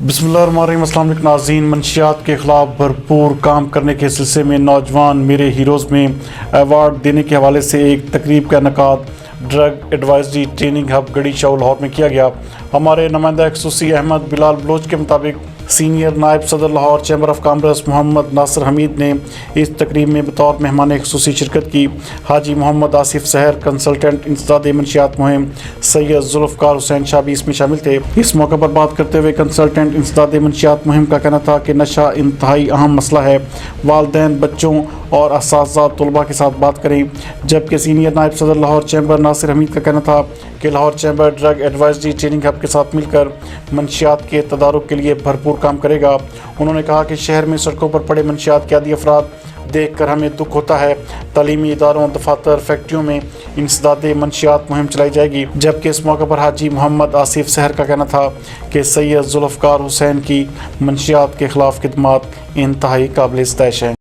बिस्मिल्लाहिर्रहमानिर्रहीम। अस्सलाम वालेकुम नाज़रीन। मंशियात के ख़िलाफ़ भरपूर काम करने के सिलसिले में नौजवान मेरे हीरोज़ में अवार्ड देने के हवाले से एक तकरीब का इनेकाद ड्रग एडवाइजरी ट्रेनिंग हब गढ़ी शाह लाहौर में किया गया। हमारे नुमाइंदा खसूसी अहमद बिलाल बलोच के मुताबिक सीनियर नायब सदर Lahore chamber of commerce Mohammad Nasir Hamid ने इस तकरीब में बतौर मेहमान खसूसी शिरकत की। हाजी मोहम्मद आसिफ सहर, कंसल्टेंट इंसदाद मंशियात मुहिम, सैयद जुल्फ़कार हुसैन शाह भी इसमें शामिल थे। इस मौके पर बात करते हुए कंसल्टेंट इंसदाद मंशियात मुहिम का कहना था कि नशा इंतहाई अहम मसला है। वालिदैन बच्चों और असातिज़ा तलबा के साथ बात करें। जबकि सीनियर नायब सदर लाहौर चैम्बर नासिर हमीद का कहना था कि Lahore chamber drug advisory training hub के साथ मिलकर मंशियात के तदारुक के लिए भरपूर काम करेगा। उन्होंने कहा कि शहर में सड़कों पर पड़े मंशियात के आदी अफराद देख कर हमें दुख होता है। तालीमी इदारों, दफातर, फैक्ट्रियों में इंसदाद मंशियात मुहिम चलाई जाएगी। जबकि इस मौके पर हाजी मोहम्मद आसिफ सहर का कहना था कि सैयद जुल्फ़कार हुसैन की मंशियात के ख़िलाफ़ खिदमात इंतहाई काबिल इस्ताइश हैं।